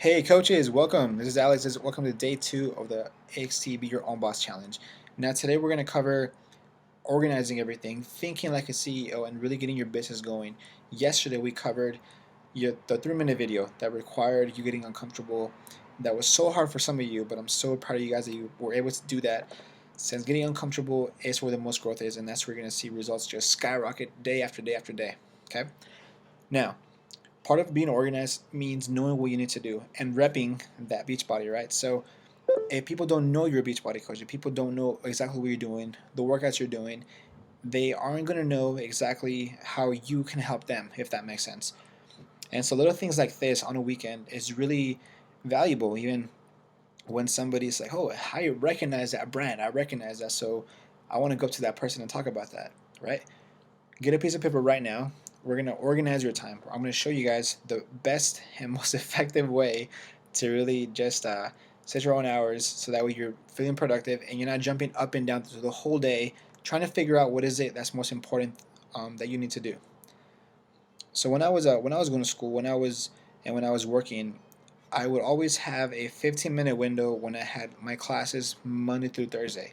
Hey coaches, welcome. This is Alex. Welcome to day 2 of the AXT Be Your Own Boss Challenge. Now today we're going to cover organizing everything, thinking like a CEO, and really getting your business going. Yesterday we covered the 3-minute video that required you getting uncomfortable. That was so hard for some of you, but I'm so proud of you guys that you were able to do that. Since getting uncomfortable is where the most growth is, and that's where you're going to see results just skyrocket day after day after day. Okay? Now, part of being organized means knowing what you need to do and repping that beach body, right? So if people don't know you're a beach body coach, if people don't know exactly what you're doing, the workouts you're doing, they aren't going to know exactly how you can help them, if that makes sense. And so little things like this on a weekend is really valuable, even when somebody's like, oh, I recognize that brand, I recognize that, so I want to go to that person and talk about that, right? Get a piece of paper right now. We're going to organize your time. I'm going to show you guys the best and most effective way to really just set your own hours so that way you're feeling productive and you're not jumping up and down through the whole day trying to figure out what is it that's most important that you need to do. So when I was going to school, when I was working, I would always have a 15-minute window when I had my classes Monday through Thursday.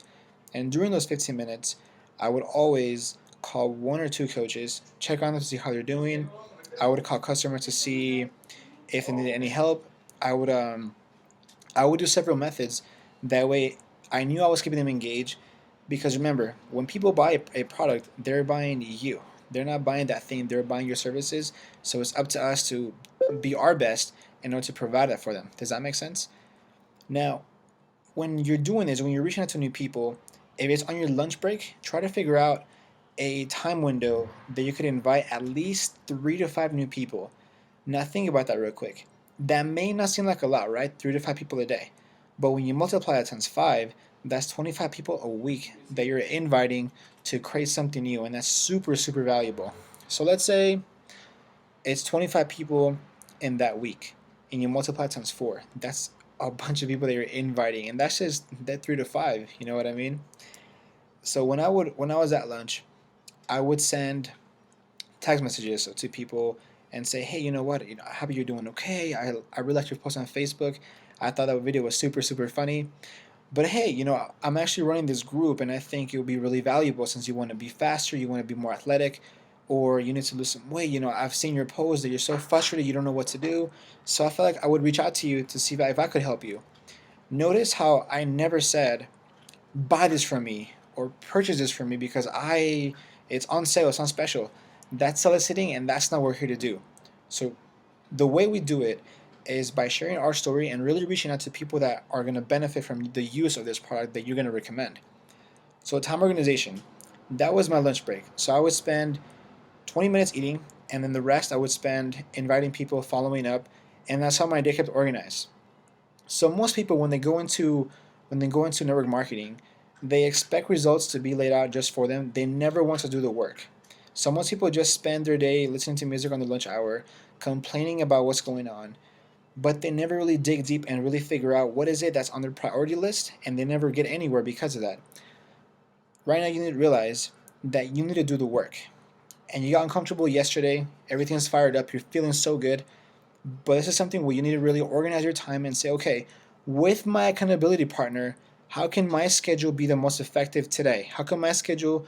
And during those 15 minutes, I would always call one or two coaches, check on them to see how they're doing. I would call customers to see if they needed any help. I would um I would do several methods. That way, I knew I was keeping them engaged. Because remember, when people buy a product, they're buying you. They're not buying that thing. They're buying your services. So it's up to us to be our best in order to provide that for them. Does that make sense? Now, when you're doing this, when you're reaching out to new people, if it's on your lunch break, try to figure out a time window that you could invite at least 3 to 5 new people. Now think about that real quick. That may not seem like a lot, right? 3 to 5 people a day. But when you multiply that times 5, that's 25 people a week that you're inviting to create something new, and that's super, super valuable. So let's say it's 25 people in that week, and you multiply it times 4. That's a bunch of people that you're inviting, and that's just that 3 to 5. You know what I mean? So when I was at lunch, I would send text messages to people and say, hey, you know what? I hope you're doing okay. I really liked your post on Facebook. I thought that video was super, super funny. But hey, I'm actually running this group and I think it will be really valuable since you want to be faster, you want to be more athletic, or you need to lose some weight. I've seen your post that you're so frustrated you don't know what to do. So I felt like I would reach out to you to see if I could help you. Notice how I never said, buy this from me or purchase this from me because it's on sale, it's on special. That's soliciting and that's not what we're here to do. So the way we do it is by sharing our story and really reaching out to people that are going to benefit from the use of this product that you're going to recommend. So time organization, that was my lunch break. So I would spend 20 minutes eating and then the rest I would spend inviting people, following up, and that's how my day kept organized. So most people when they go into network marketing, they expect results to be laid out just for them. They never want to do the work. So most people just spend their day listening to music on the lunch hour, complaining about what's going on, but they never really dig deep and really figure out what is it that's on their priority list, and they never get anywhere because of that. Right now, you need to realize that you need to do the work. And you got uncomfortable yesterday, everything's fired up, you're feeling so good, but this is something where you need to really organize your time and say, okay, with my accountability partner, how can my schedule be the most effective today? How can my schedule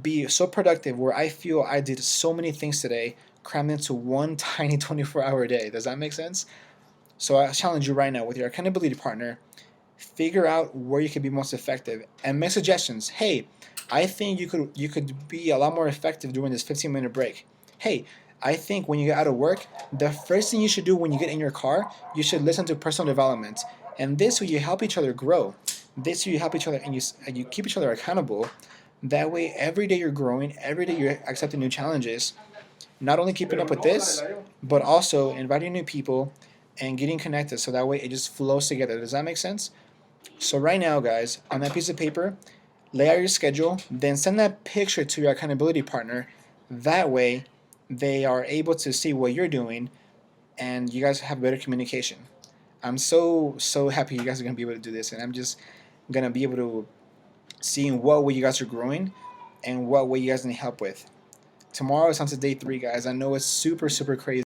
be so productive where I feel I did so many things today crammed into one tiny 24-hour day? Does that make sense? So I challenge you right now with your accountability partner, figure out where you can be most effective and make suggestions. Hey, I think you could be a lot more effective during this 15-minute break. Hey, I think when you get out of work, the first thing you should do when you get in your car, you should listen to personal development. And this way you help each other grow. This way you help each other and you keep each other accountable. That way every day you're growing, every day you're accepting new challenges, not only keeping up with this, but also inviting new people and getting connected so that way it just flows together. Does that make sense? So right now, guys, on that piece of paper, lay out your schedule, then send that picture to your accountability partner. That way, they are able to see what you're doing, and you guys have better communication. I'm so happy you guys are gonna be able to do this, and I'm just gonna be able to see what way you guys are growing and what way you guys need help with. Tomorrow is on to day 3, guys. I know it's super, super crazy.